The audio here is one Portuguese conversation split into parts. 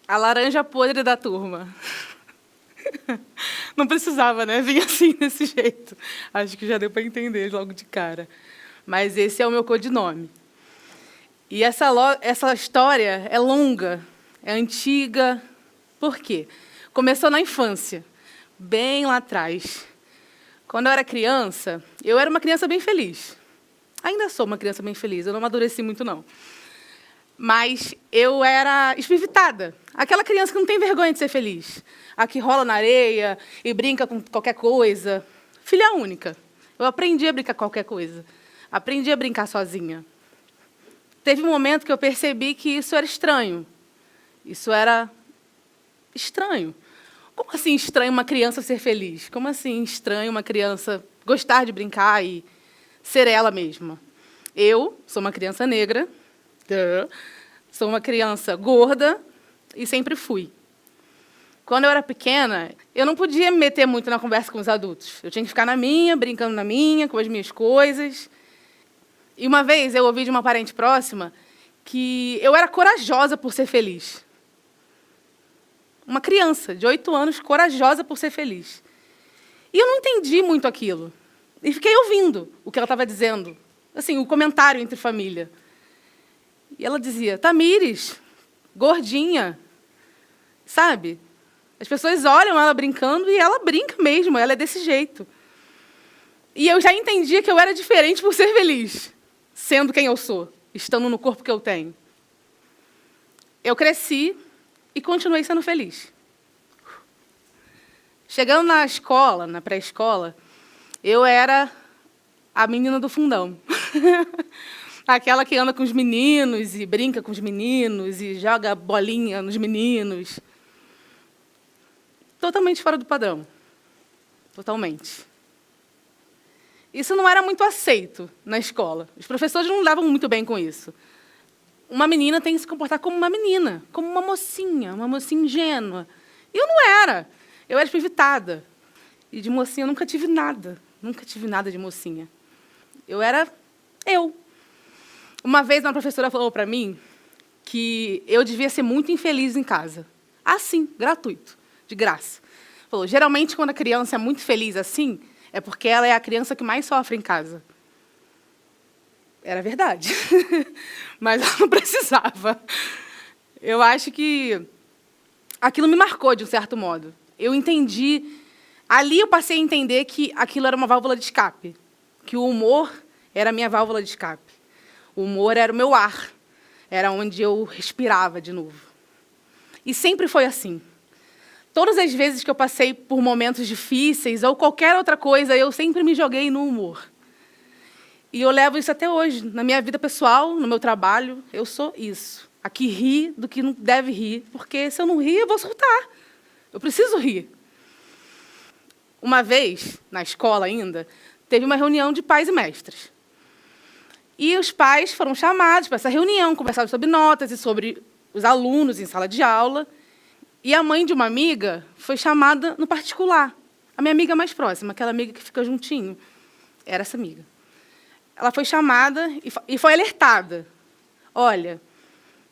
A laranja podre da turma. Não precisava, né? Vir assim, desse jeito. Acho que já deu para entender logo de cara. Mas esse é o meu codinome. E essa história é longa, é antiga. Por quê? Começou na infância, bem lá atrás. Quando eu era criança, eu era uma criança bem feliz. Ainda sou uma criança bem feliz, eu não amadureci muito, não. Mas eu era espivitada. Aquela criança que não tem vergonha de ser feliz. A que rola na areia e brinca com qualquer coisa. Filha única. Eu aprendi a brincar com qualquer coisa. Aprendi a brincar sozinha. Teve um momento que eu percebi que isso era estranho. Isso era estranho. Como assim estranho uma criança ser feliz? Como assim estranho uma criança gostar de brincar e ser ela mesma? Eu sou uma criança negra, sou uma criança gorda e sempre fui. Quando eu era pequena, eu não podia me meter muito na conversa com os adultos. Eu tinha que ficar na minha, brincando na minha, com as minhas coisas. E uma vez eu ouvi de uma parente próxima que eu era corajosa por ser feliz. Uma criança de 8 anos, corajosa por ser feliz. E eu não entendi muito aquilo. E fiquei ouvindo o que ela estava dizendo, assim, o comentário entre família. E ela dizia, Tamires, gordinha, sabe? As pessoas olham ela brincando e ela brinca mesmo, ela é desse jeito. E eu já entendia que eu era diferente por ser feliz, sendo quem eu sou, estando no corpo que eu tenho. Eu cresci e continuei sendo feliz. Chegando na escola, na pré-escola, eu era a menina do fundão. Aquela que anda com os meninos e brinca com os meninos e joga bolinha nos meninos. Totalmente fora do padrão. Totalmente. Isso não era muito aceito na escola. Os professores não levam muito bem com isso. Uma menina tem que se comportar como uma menina, como uma mocinha ingênua. E eu não era. Eu era espivitada. E de mocinha eu nunca tive nada. Nunca tive nada de mocinha. Eu era eu. Uma vez uma professora falou para mim que eu devia ser muito infeliz em casa. Assim, gratuito, de graça. Falou, geralmente, quando a criança é muito feliz assim, é porque ela é a criança que mais sofre em casa. Era verdade. Mas ela não precisava. Eu acho que aquilo me marcou, de um certo modo. Eu entendi. Ali eu passei a entender que aquilo era uma válvula de escape. Que o humor era a minha válvula de escape. O humor era o meu ar. Era onde eu respirava de novo. E sempre foi assim. Todas as vezes que eu passei por momentos difíceis ou qualquer outra coisa, eu sempre me joguei no humor. E eu levo isso até hoje. Na minha vida pessoal, no meu trabalho, eu sou isso. A que ri do que não deve rir, porque se eu não rir, eu vou surtar. Eu preciso rir. Uma vez, na escola ainda, teve uma reunião de pais e mestres. E os pais foram chamados para essa reunião, conversaram sobre notas e sobre os alunos em sala de aula. E a mãe de uma amiga foi chamada no particular. A minha amiga mais próxima, aquela amiga que fica juntinho, era essa amiga. Ela foi chamada e foi alertada. Olha,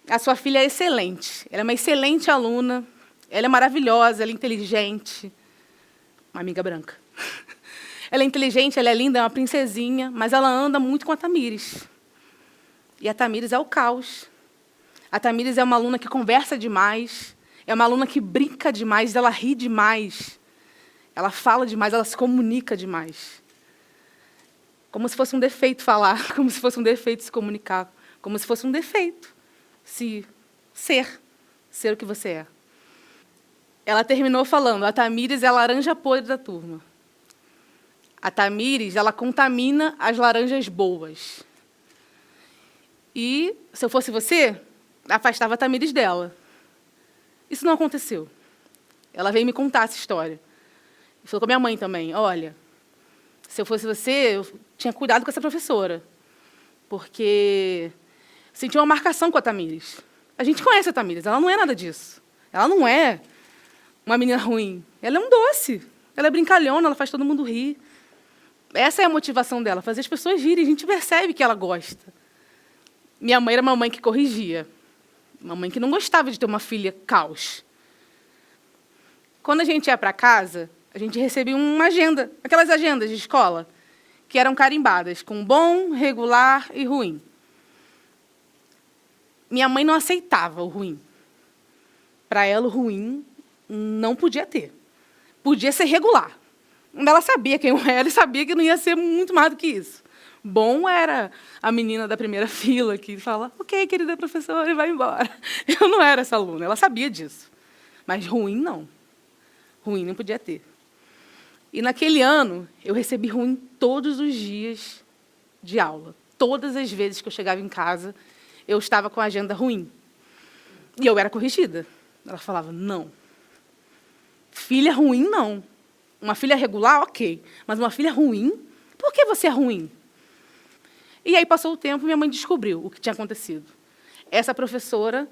a sua filha é excelente. Ela é uma excelente aluna. Ela é maravilhosa, ela é inteligente. Uma amiga branca. Ela é inteligente, ela é linda, é uma princesinha, mas ela anda muito com a Tamires. E a Tamires é o caos. A Tamires é uma aluna que conversa demais, é uma aluna que brinca demais, ela ri demais, ela fala demais, ela se comunica demais. Como se fosse um defeito falar, como se fosse um defeito se comunicar, como se fosse um defeito ser o que você é. Ela terminou falando, a Tamires é a laranja podre da turma. A Tamires, ela contamina as laranjas boas. E, se eu fosse você, afastava a Tamires dela. Isso não aconteceu. Ela veio me contar essa história. E falou com a minha mãe também, olha, se eu fosse você, eu tinha cuidado com essa professora. Porque senti uma marcação com a Tamires. A gente conhece a Tamires, ela não é nada disso. Ela não é uma menina ruim. Ela é um doce. Ela é brincalhona, ela faz todo mundo rir. Essa é a motivação dela, fazer as pessoas rirem. A gente percebe que ela gosta. Minha mãe era uma mãe que corrigia. Uma mãe que não gostava de ter uma filha caos. Quando a gente ia para casa, a gente recebia uma agenda, aquelas agendas de escola, que eram carimbadas, com bom, regular e ruim. Minha mãe não aceitava o ruim. Para ela, o ruim não podia ter. Podia ser regular. Ela sabia quem eu era e sabia que não ia ser muito mais do que isso. Bom era a menina da primeira fila que fala, ok, querida professora, e vai embora. Eu não era essa aluna, ela sabia disso. Mas ruim, não. Ruim não podia ter. E, naquele ano, eu recebi ruim todos os dias de aula. Todas as vezes que eu chegava em casa, eu estava com a agenda ruim. E eu era corrigida. Ela falava, não. Filha ruim, não. Uma filha regular, ok. Mas uma filha ruim? Por que você é ruim? E aí passou o tempo e minha mãe descobriu o que tinha acontecido. Essa professora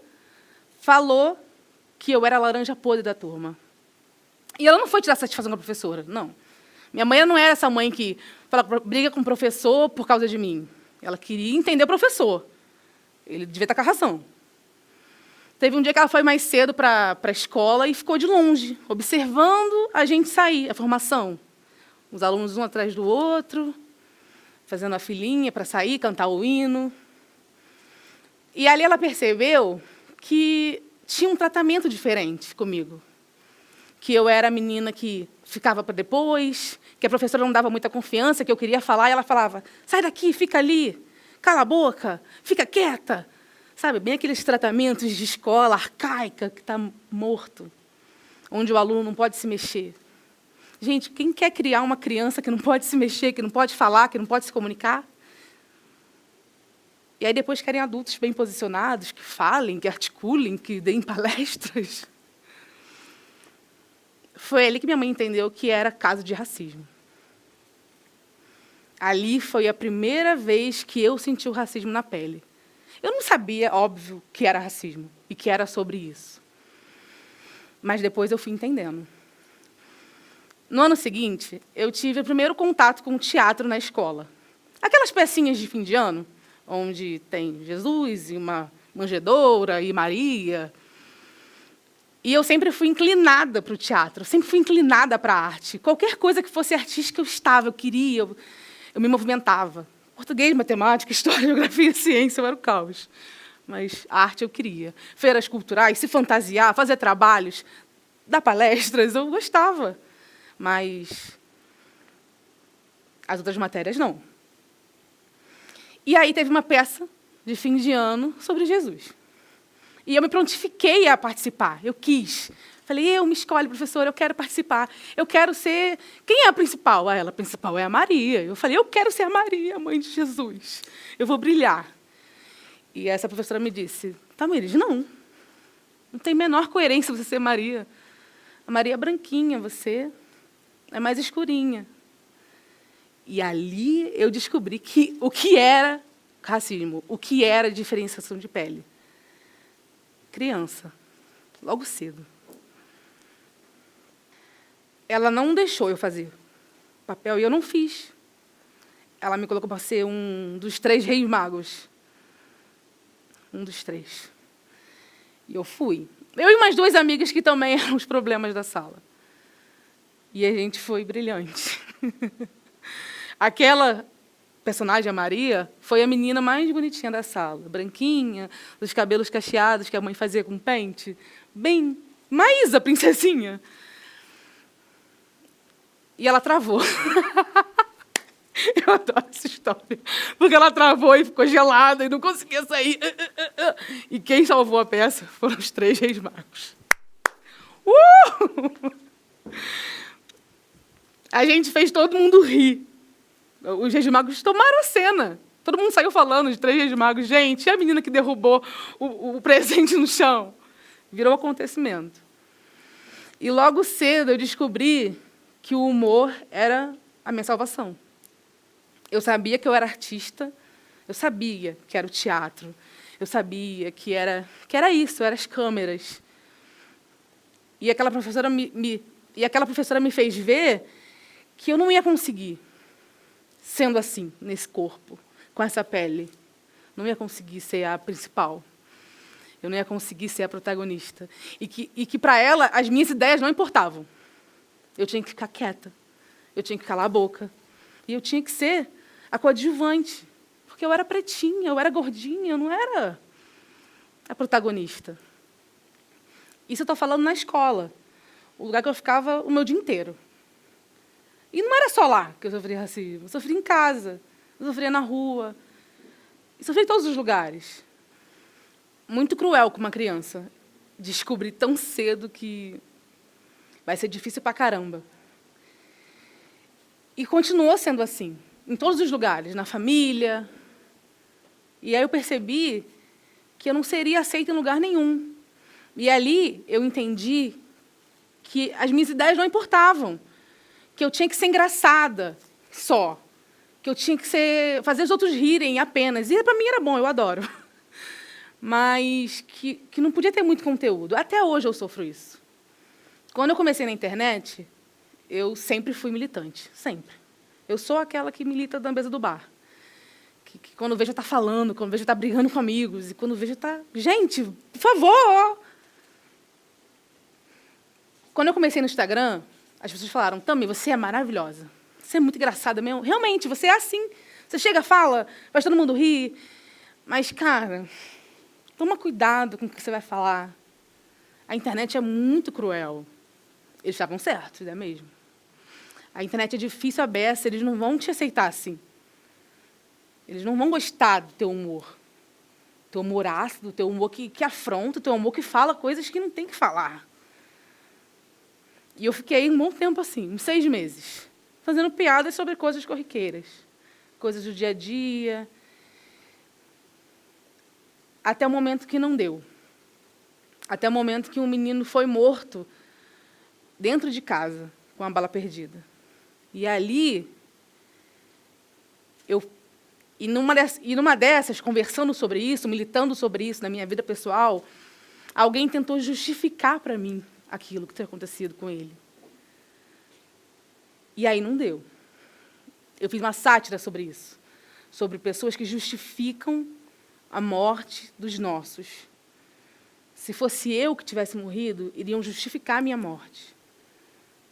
falou que eu era a laranja podre da turma. E ela não foi tirar satisfação com a professora, não. Minha mãe não era essa mãe que fala, briga com o professor por causa de mim. Ela queria entender o professor. Ele devia estar com a razão. Teve um dia que ela foi mais cedo para a escola e ficou de longe, observando a gente sair, a formação. Os alunos um atrás do outro, fazendo a filinha para sair, cantar o hino. E ali ela percebeu que tinha um tratamento diferente comigo. Que eu era a menina que ficava para depois, que a professora não dava muita confiança, que eu queria falar, e ela falava, sai daqui, fica ali, cala a boca, fica quieta. Sabe, bem aqueles tratamentos de escola arcaica, que está morto, onde o aluno não pode se mexer. Gente, quem quer criar uma criança que não pode se mexer, que não pode falar, que não pode se comunicar? E aí depois querem adultos bem posicionados, que falem, que articulem, que deem palestras. Foi ali que minha mãe entendeu que era caso de racismo. Ali foi a primeira vez que eu senti o racismo na pele. Eu não sabia, óbvio, que era racismo e que era sobre isso. Mas depois eu fui entendendo. No ano seguinte, eu tive o primeiro contato com o teatro na escola. Aquelas pecinhas de fim de ano, onde tem Jesus e uma manjedoura e Maria. E eu sempre fui inclinada para o teatro, sempre fui inclinada para a arte. Qualquer coisa que fosse artística, eu estava, eu queria, eu me movimentava. Português, matemática, história, geografia, ciência, eu era o caos. Mas a arte eu queria. Feiras culturais, se fantasiar, fazer trabalhos, dar palestras, eu gostava. Mas as outras matérias, não. E aí teve uma peça de fim de ano sobre Jesus. E eu me prontifiquei a participar, eu quis. Falei, eu me escolhe, professora, eu quero participar. Eu quero ser... Quem é a principal? Ah, ela, a principal é a Maria. Eu falei, eu quero ser a Maria, a mãe de Jesus. Eu vou brilhar. E essa professora me disse, Tamires, não tem menor coerência você ser Maria. A Maria é branquinha, você é mais escurinha. E ali eu descobri o que era racismo, o que era diferenciação de pele. Criança, logo cedo. Ela não deixou eu fazer papel e eu não fiz. Ela me colocou para ser um dos 3 reis magos. Um dos 3. E eu fui. Eu e mais 2 amigas que também eram os problemas da sala. E a gente foi brilhante. Aquela personagem, a Maria, foi a menina mais bonitinha da sala. Branquinha, dos cabelos cacheados que a mãe fazia com pente. Bem, Maísa, princesinha. E ela travou. Eu adoro essa história. Porque ela travou e ficou gelada e não conseguia sair. E quem salvou a peça foram os 3 reis magos. A gente fez todo mundo rir. Os reis magos tomaram a cena. Todo mundo saiu falando de 3 reis magos. Gente, e a menina que derrubou o presente no chão? Virou acontecimento. E logo cedo eu descobri que o humor era a minha salvação. Eu sabia que eu era artista, eu sabia que era o teatro, eu sabia que era isso, eram as câmeras. E aquela professora me fez ver que eu não ia conseguir, sendo assim, nesse corpo, com essa pele. Não ia conseguir ser a principal. Eu não ia conseguir ser a protagonista. E que para ela, as minhas ideias não importavam. Eu tinha que ficar quieta. Eu tinha que calar a boca. E eu tinha que ser a coadjuvante. Porque eu era pretinha, eu era gordinha, eu não era a protagonista. Isso eu estou falando na escola. O lugar que eu ficava o meu dia inteiro. E não era só lá que eu sofria racismo. Eu sofria em casa, eu sofria na rua. Eu sofria em todos os lugares. Muito cruel com uma criança. Descobrir tão cedo que vai ser difícil pra caramba. E continuou sendo assim, em todos os lugares, na família. E aí eu percebi que eu não seria aceita em lugar nenhum. E ali eu entendi que as minhas ideias não importavam, que eu tinha que ser engraçada só, que eu tinha que fazer os outros rirem apenas. E para mim era bom, eu adoro. Mas que não podia ter muito conteúdo. Até hoje eu sofro isso. Quando eu comecei na internet, eu sempre fui militante, sempre. Eu sou aquela que milita na mesa do bar. Que quando vejo está falando, quando vejo está brigando com amigos, e quando vejo está... Gente, por favor! Quando eu comecei no Instagram, as pessoas falaram, Tami, você é maravilhosa. Você é muito engraçada mesmo. Realmente, você é assim. Você chega, fala, faz todo mundo rir. Mas, cara, toma cuidado com o que você vai falar. A internet é muito cruel. Eles estavam certos, não é mesmo? A internet é difícil a beça, eles não vão te aceitar assim. Eles não vão gostar do teu humor. Teu humor ácido, teu humor que afronta, teu humor que fala coisas que não tem que falar. E eu fiquei um bom tempo assim, uns 6 meses, fazendo piadas sobre coisas corriqueiras, coisas do dia a dia, até o momento que não deu. Até o momento que um menino foi morto dentro de casa, com uma bala perdida. E ali, numa dessas, conversando sobre isso, militando sobre isso na minha vida pessoal, alguém tentou justificar para mim aquilo que tinha acontecido com ele. E aí não deu. Eu fiz uma sátira sobre isso, sobre pessoas que justificam a morte dos nossos. Se fosse eu que tivesse morrido, iriam justificar a minha morte.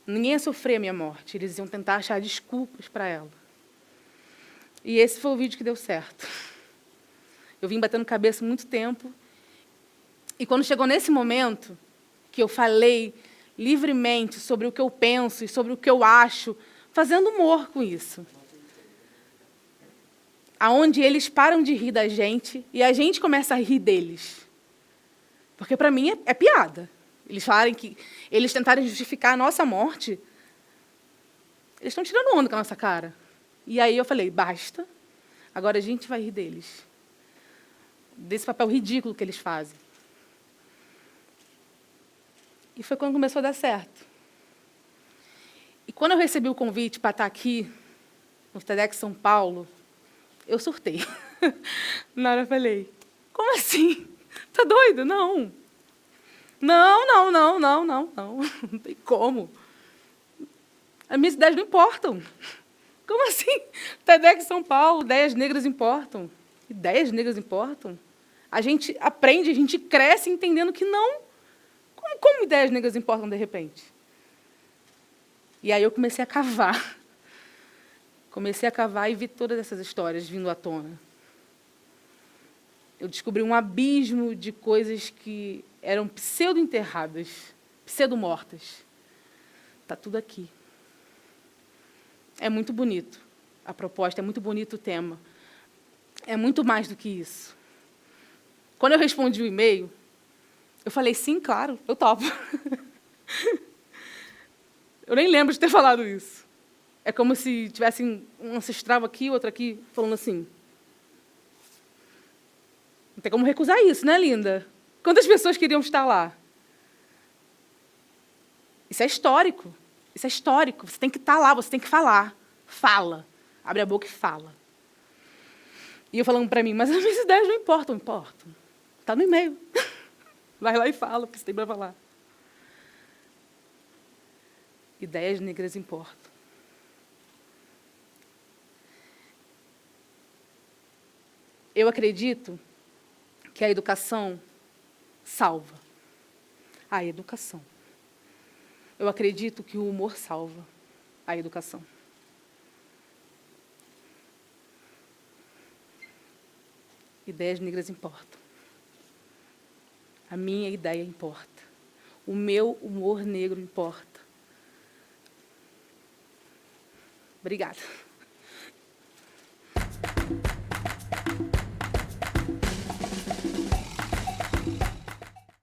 Ninguém ia sofrer a minha morte, eles iam tentar achar desculpas para ela. E esse foi o vídeo que deu certo. Eu vim batendo cabeça muito tempo, e quando chegou nesse momento, que eu falei livremente sobre o que eu penso e sobre o que eu acho, fazendo humor com isso. Aonde eles param de rir da gente e a gente começa a rir deles. Porque, para mim, é piada. Eles falarem que eles tentarem justificar a nossa morte, eles estão tirando onda com a nossa cara. E aí eu falei, basta, agora a gente vai rir deles. Desse papel ridículo que eles fazem. E foi quando começou a dar certo. E quando eu recebi o convite para estar aqui, no TEDx São Paulo, eu surtei. Na hora eu falei, como assim? Tá doido? Não. Não tem como. As minhas ideias não importam. Como assim? TEDx São Paulo, ideias negras importam. Ideias negras importam? A gente aprende, a gente cresce entendendo que não. Como ideias negras importam de repente? E aí eu comecei a cavar. Comecei a cavar e vi todas essas histórias vindo à tona. Eu descobri um abismo de coisas que eram pseudo-enterradas, pseudo-mortas. Está tudo aqui. É muito bonito a proposta, é muito bonito o tema. É muito mais do que isso. Quando eu respondi o e-mail, eu falei, sim, claro, eu topo. Eu nem lembro de ter falado isso. É como se tivesse um ancestral aqui, outro aqui, falando assim. Não tem como recusar isso, né, linda? Quantas pessoas queriam estar lá? Isso é histórico. Isso é histórico. Você tem que estar lá, você tem que falar. Fala. Abre a boca e fala. E eu falando para mim, mas as minhas ideias não importam. Importam. Está no e-mail. Vai lá e fala o que você tem para falar. Ideias negras importam. Eu acredito que a educação salva? A educação. Eu acredito que o humor salva a educação. Ideias negras importam. A minha ideia importa. O meu humor negro importa. Obrigada.